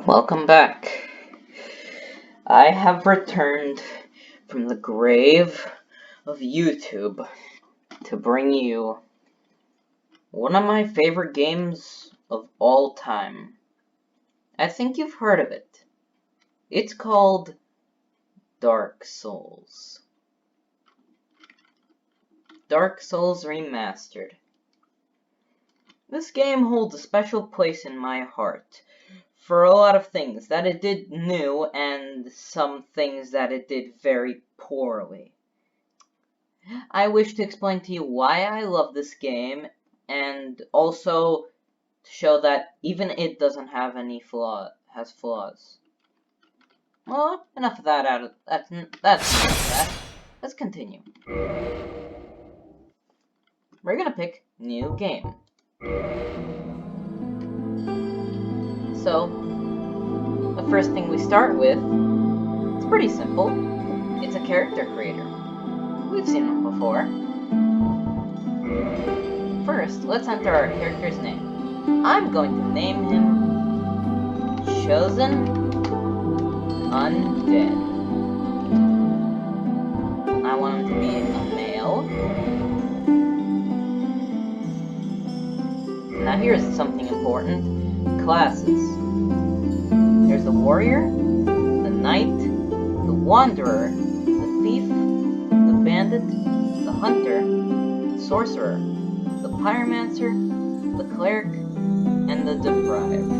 Welcome back. I have returned from the grave of YouTube to bring you one of my favorite games of all time. I think you've heard of it. It's called Dark Souls. Dark Souls Remastered. This game holds a special place in my heart for a lot of things that it did new and some things that it did very poorly. I wish to explain to you why I love this game and also to show that even it doesn't have any has flaws. Well, enough of that that's enough of that. Let's continue. We're gonna pick new game. So, the first thing we start with, it's pretty simple. It's a character creator. We've seen them before. First, let's enter our character's name. I'm going to name him Chosen Undead. I want him to be a male. Now here's something important. Classes. There's the warrior, the knight, the wanderer, the thief, the bandit, the hunter, the sorcerer, the pyromancer, the cleric, and the deprived.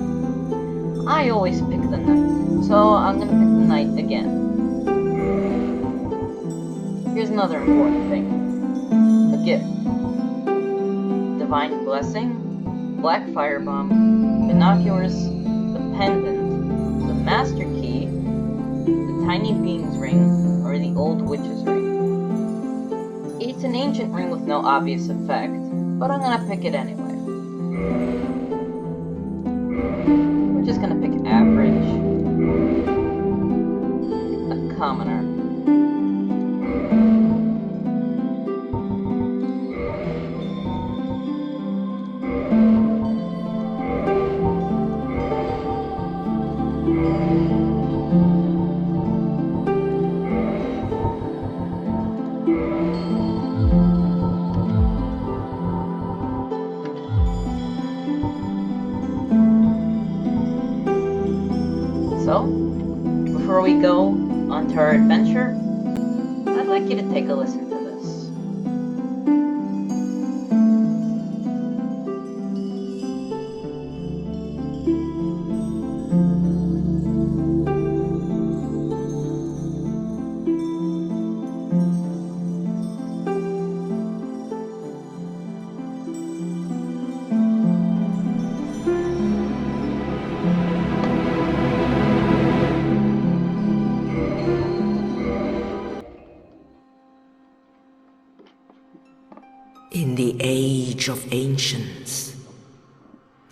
I always pick the knight, so I'm gonna pick the knight again. Here's another important thing. A gift. Divine blessing, black firebomb, binoculars, the pendant, the master key, the tiny bean's ring, or the old witch's ring. It's an ancient ring with no obvious effect, but I'm gonna pick it anyway. We're just gonna pick average, a commoner. So, before we go on to our adventure, I'd like you to take a listen to this. In the age of ancients,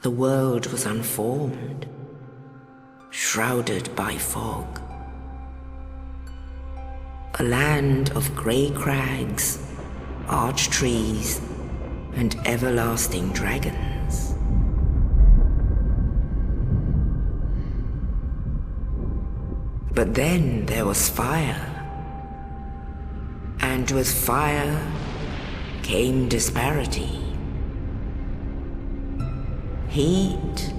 the world was unformed, shrouded by fog. A land of grey crags, arch trees, and everlasting dragons. But then there was fire, and with fire came disparity. Heat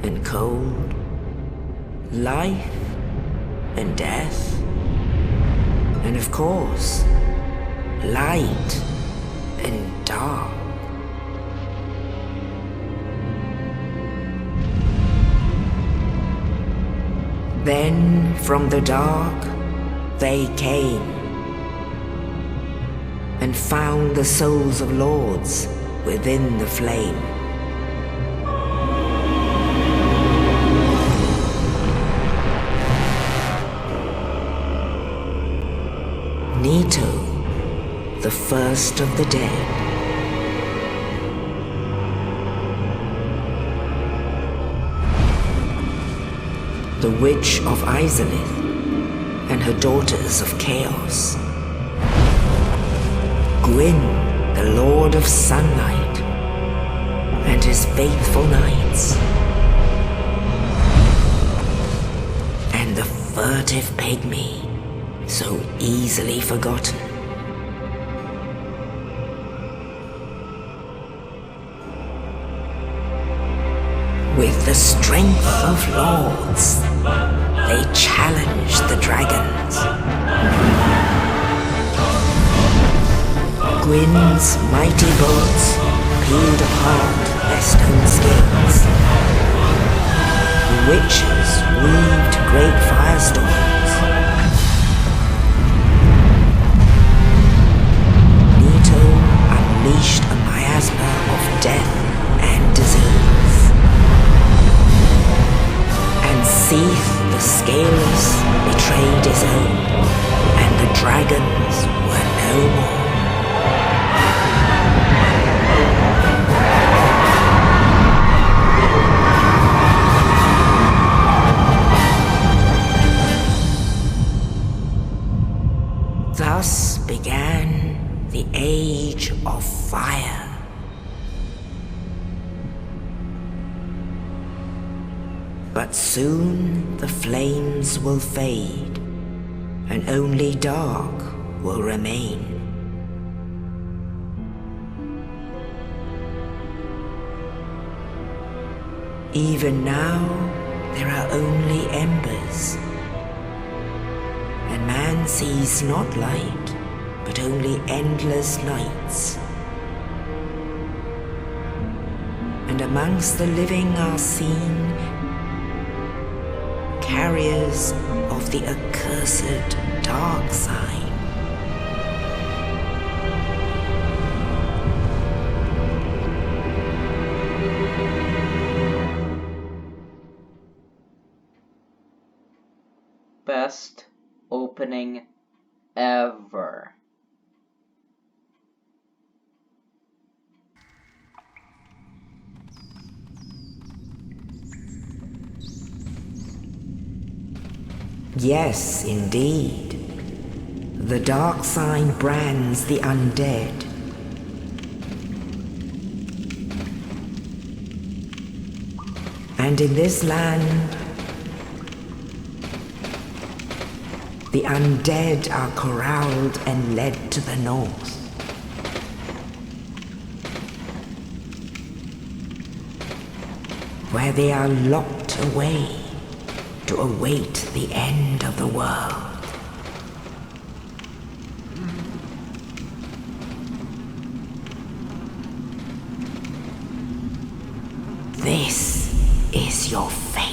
and cold, life and death, and of course, light and dark. Then from the dark they came and found the souls of lords within the flame. Nito, the first of the dead. The Witch of Izalith and her daughters of Chaos. Gwyn, the Lord of Sunlight, and his faithful knights. primitive pygmy, so easily forgotten. With the strength of lords, they challenged the dragons. Gwyn's mighty bolts peeled apart their stone scales. The witches weaved great firestorms. Leto unleashed a miasma of death and disease. And Seath the Scaleless betrayed his own, and the dragons were no more. Thus began the Age of Fire. But soon the flames will fade, and only dark will remain. Even now, there are only embers, and man sees not light, but only endless nights. And amongst the living are seen carriers of the accursed dark sign. Best opening ever. Yes, indeed. The dark sign brands the undead. And in this land, the undead are corralled and led to the north. Where they are locked away to await the end of the world. This is your fate.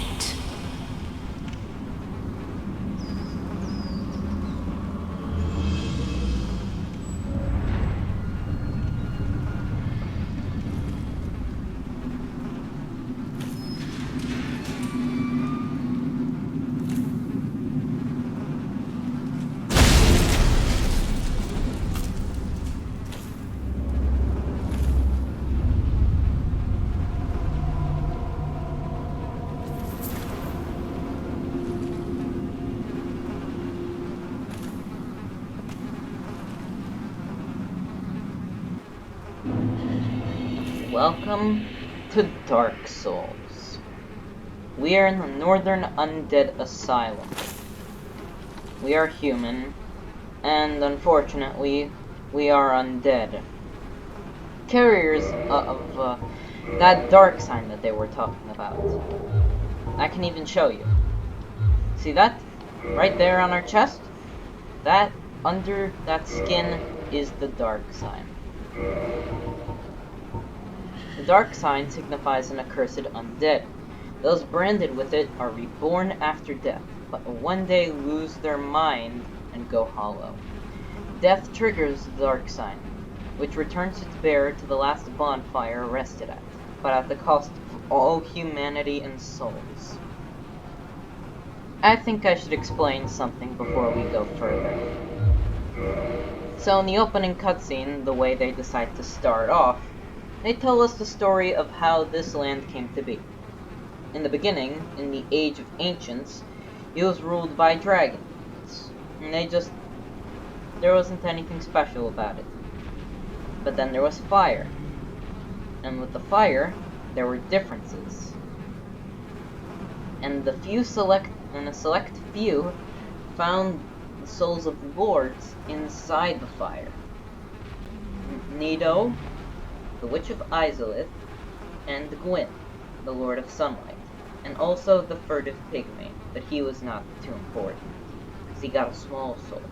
Welcome to Dark Souls. We are in the Northern Undead Asylum. We are human, and unfortunately, we are undead. Carriers of that dark sign that they were talking about. I can even show you. See that? Right there on our chest? That, under that skin, is the dark sign. The dark sign signifies an accursed undead. Those branded with it are reborn after death, but one day lose their mind and go hollow. Death triggers the dark sign, which returns its bearer to the last bonfire rested at, but at the cost of all humanity and souls. I think I should explain something before we go further. So in the opening cutscene, the way they decide to start off, they tell us the story of how this land came to be. In the beginning, in the Age of Ancients, it was ruled by dragons. And there wasn't anything special about it. But then there was fire. And with the fire, there were differences. And a select few found the souls of lords inside the fire. Nido, the Witch of Izalith, and Gwyn, the Lord of Sunlight, and also the furtive pygmy, but he was not too important, because he got a small soul.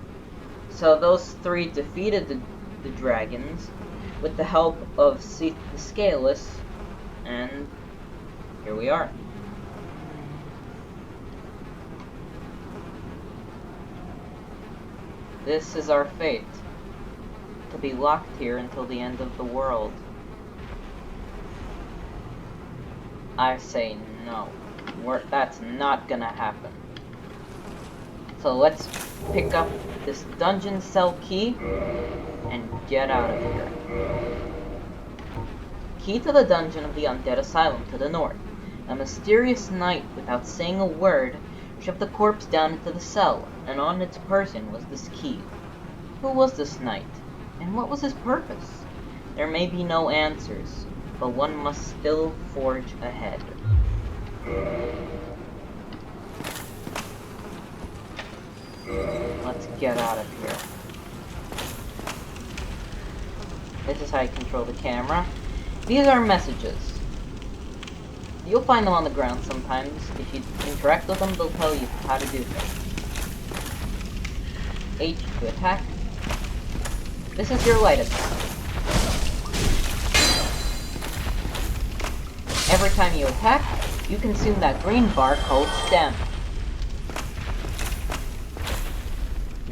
So those three defeated the dragons with the help of the Scaleless, and here we are. This is our fate, to be locked here until the end of the world. I say no. That's not gonna happen. So let's pick up this dungeon cell key and get out of here. Key to the dungeon of the Undead Asylum to the north. A mysterious knight, without saying a word, shoved the corpse down into the cell, and on its person was this key. Who was this knight, and what was his purpose? There may be no answers, but one must still forge ahead. Let's get out of here. This is how you control the camera. These are messages. You'll find them on the ground sometimes. If you interact with them, they'll tell you how to do things. H to attack. This is your light attack. Every time you attack, you consume that green bar called stamina.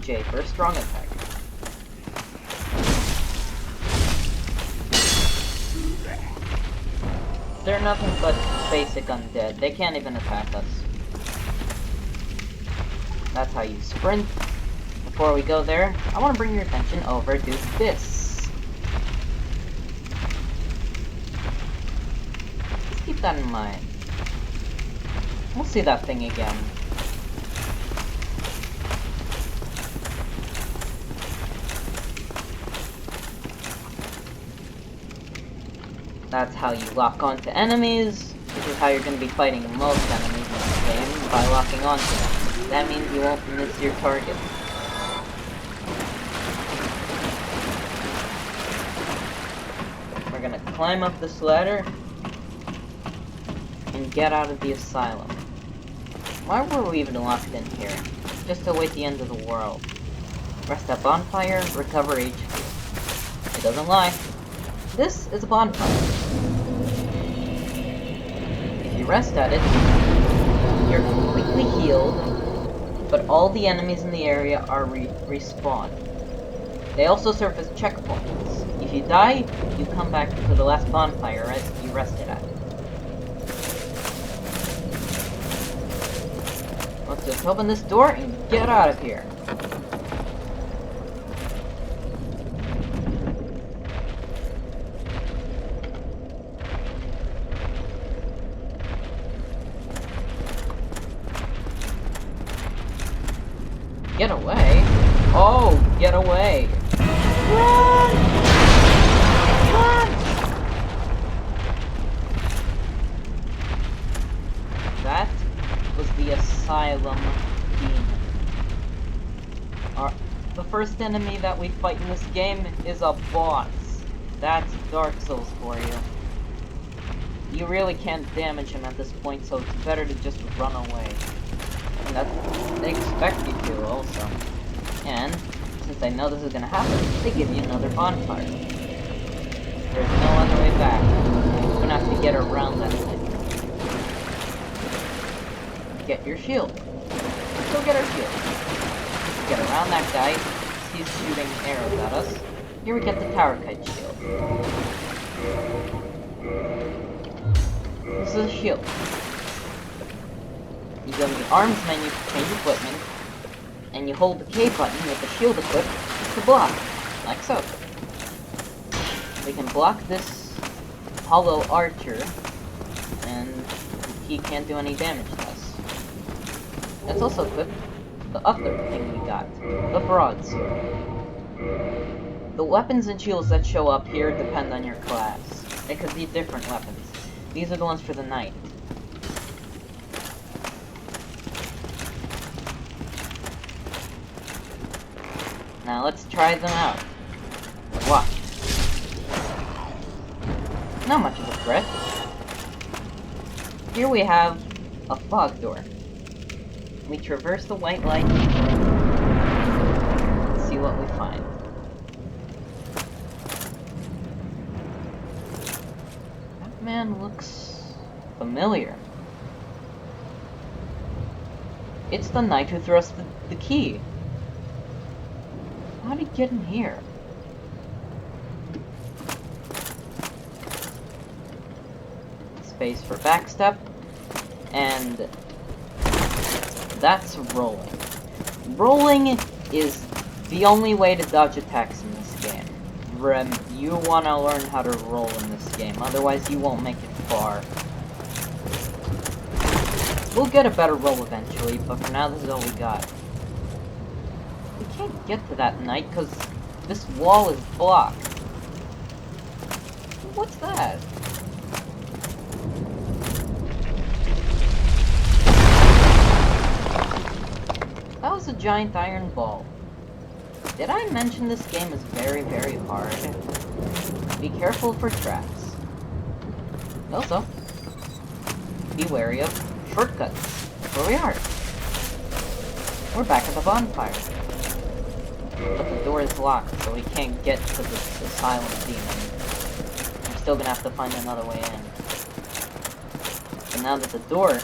J for a strong attack. They're nothing but basic undead. They can't even attack us. That's how you sprint. Before we go there, I want to bring your attention over to this. Just keep that in mind. We'll see that thing again. That's how you lock onto enemies. This is how you're going to be fighting most enemies in this game, by locking onto them. That means you won't miss your target. We're going to climb up this ladder and get out of the asylum. Why were we even locked in here? Just to await the end of the world. Rest at bonfire, recover HP. It doesn't lie. This is a bonfire. If you rest at it, you're completely healed, but all the enemies in the area are respawned. They also serve as checkpoints. If you die, you come back to the last bonfire you rested at. Let's just open this door and get out of here. Get away? Oh, get away! Run! Run! That was the asylum demon. The first enemy that we fight in this game is a boss. That's Dark Souls for you. You really can't damage him at this point, so it's better to just run away. And they expect you to, also. And, since I know this is gonna happen, they give you another bonfire. There's no other way back. You're gonna have to get around that thing. Get your shield. Go get our shield. Get around that guy. He's shooting arrows at us. Here we get the tower kite shield. This is a shield. You go in the arms menu to change equipment, and you hold the K button with the shield equipped to block, like so. We can block this hollow archer, and he can't do any damage to us. Let's also equip the other thing we got, the broadsword. The weapons and shields that show up here depend on your class. They could be different weapons. These are the ones for the knight. Now let's try them out. Watch. Not much of a threat. Here we have a fog door. We traverse the white light. Let's see what we find. That man looks familiar. It's the knight who thrust the key. How did he get in here? Space for backstep, and that's rolling. Rolling is the only way to dodge attacks in this game. You want to learn how to roll in this game, otherwise you won't make it far. We'll get a better roll eventually, but for now this is all we got. We can't get to that knight because this wall is blocked. What's that? That was a giant iron ball. Did I mention this game is very, very hard? Be careful for traps. Also, be wary of shortcuts. That's where we are. We're back at the bonfire. But the door is locked, so we can't get to the asylum demon. We're still gonna have to find another way in. So now that the door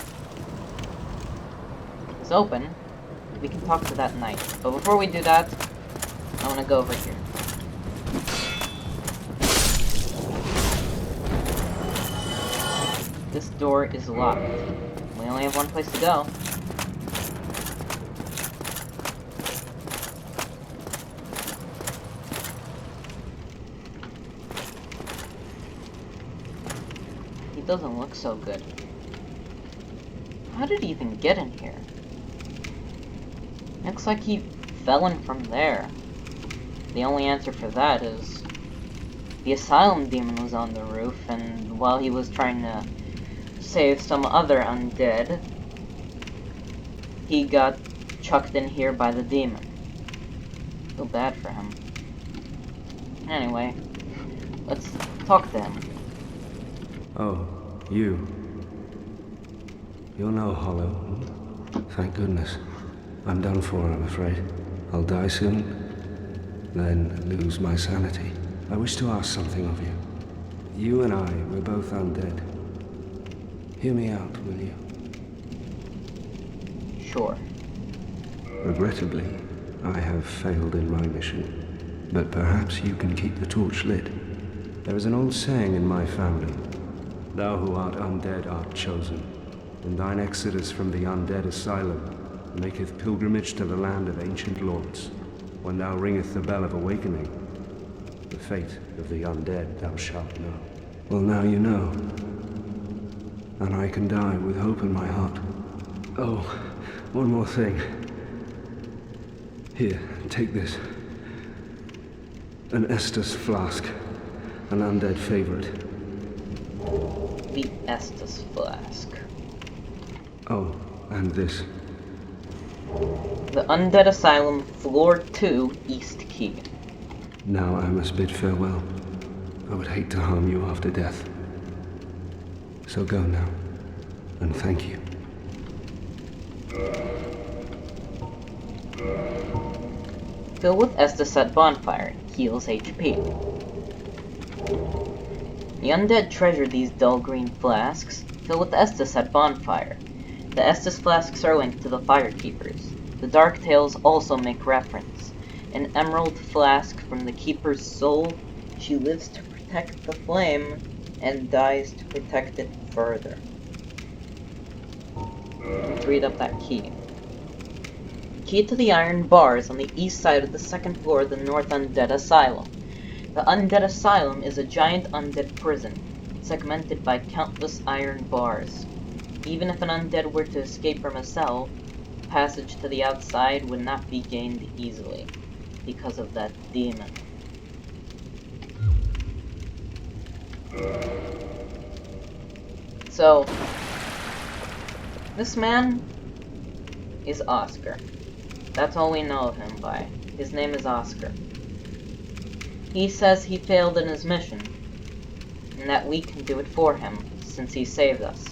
is open, we can talk to that knight. But before we do that, I want to go over here. This door is locked. We only have one place to go. He doesn't look so good. How did he even get in here? Looks like he fell in from there. The only answer for that is the asylum demon was on the roof, and while he was trying to save some other undead, he got chucked in here by the demon. Feel bad for him. Anyway, let's talk to him. Oh, you. You're no hollow. Thank goodness. I'm done for, I'm afraid. I'll die soon, then lose my sanity. I wish to ask something of you. You and I, we're both undead. Hear me out, will you? Sure. Regrettably, I have failed in my mission, but perhaps you can keep the torch lit. There is an old saying in my family, "Thou who art undead art chosen, and thine exodus from the undead asylum maketh pilgrimage to the land of ancient lords. When thou ringeth the bell of awakening, the fate of the undead thou shalt know." Well, now you know. And I can die with hope in my heart. Oh, one more thing. Here, take this. An Estus flask. An undead favorite. The Estus flask. Oh, and this. The Undead Asylum, Floor 2, East Key. Now I must bid farewell. I would hate to harm you after death. So go now, and thank you. Fill with Estus at bonfire, heals HP. The undead treasure these dull green flasks. Fill with Estus at bonfire. The Estus flasks are linked to the Firekeepers. The Dark Tales also make reference. An emerald flask from the Keeper's soul. She lives to protect the flame, and dies to protect it further. Let's read up that key. Key to the iron bars on the east side of the second floor of the North Undead Asylum. The Undead Asylum is a giant undead prison, segmented by countless iron bars. Even if an undead were to escape from a cell, passage to the outside would not be gained easily, because of that demon. So, this man is Oscar. That's all we know of him by. His name is Oscar. He says he failed in his mission, and that we can do it for him, since he saved us.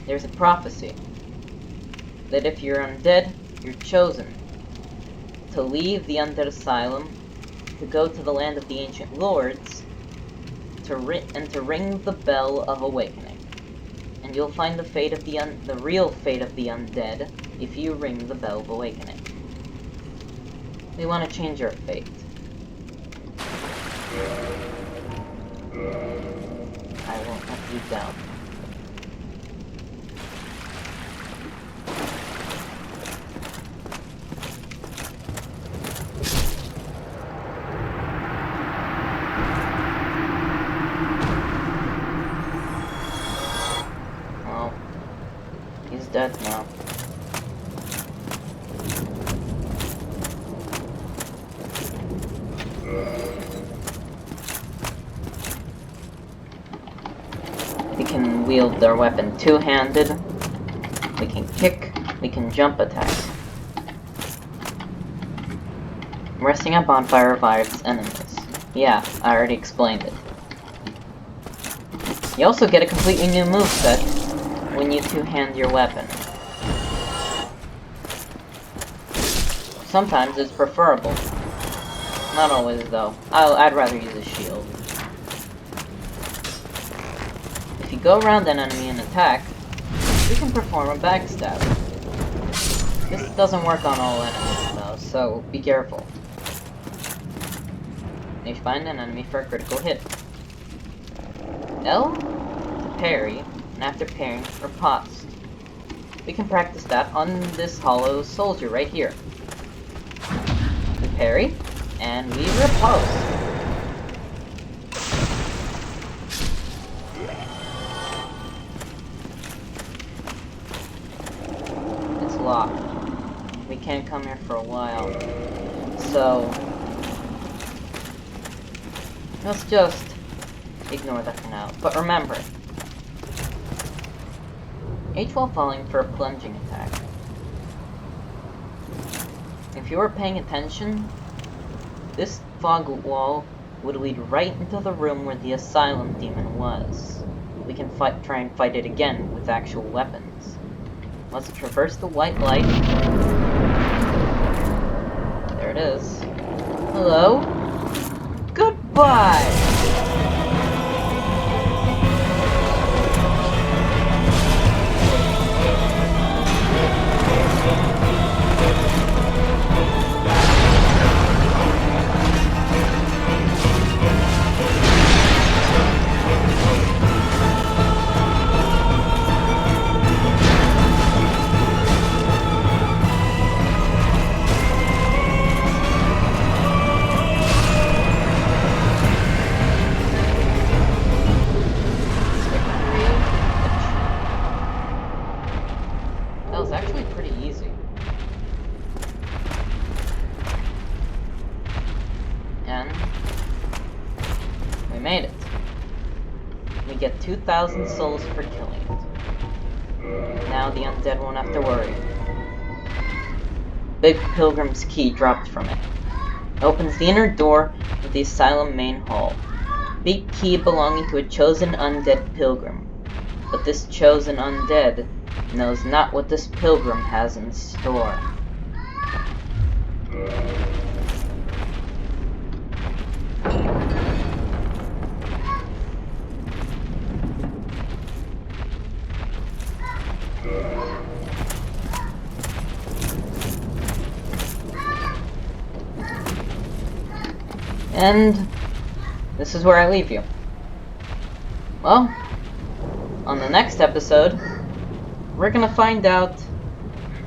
There's a prophecy that if you're undead, you're chosen to leave the Undead Asylum, to go to the land of the Ancient Lords, to ring the Bell of Awakening. And you'll find the fate of the real fate of the undead if you ring the Bell of Awakening. We want to change your fate. I won't let you down. Well, he's dead now. We can wield their weapon two-handed. We can kick. We can jump attack. Resting on bonfire revives enemies. Yeah, I already explained it. You also get a completely new moveset when you two-hand your weapon. Sometimes it's preferable. Not always, though. I'd rather use a shield. If you go around an enemy and attack, you can perform a backstab. This doesn't work on all enemies, though, so be careful. You find an enemy for a critical hit. L to parry, and after parrying, riposte. We can practice that on this hollow soldier right here. We parry, and we riposte. It's locked. We can't come here for a while. So let's just ignore that for now. But remember, H while falling for a plunging attack. If you were paying attention, this fog wall would lead right into the room where the Asylum demon was. We can try and fight it again with actual weapons. Let's traverse the white light. There it is. Hello? Goodbye! We made it. We get 2,000 souls for killing it. Now the undead won't have to worry. Big Pilgrim's key dropped from it. Opens the inner door of the Asylum main hall. Big key belonging to a chosen undead pilgrim. But this chosen undead knows not what this pilgrim has in store. And this is where I leave you. Well, on the next episode, we're gonna find out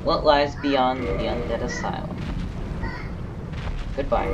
what lies beyond the Undead Asylum. Goodbye.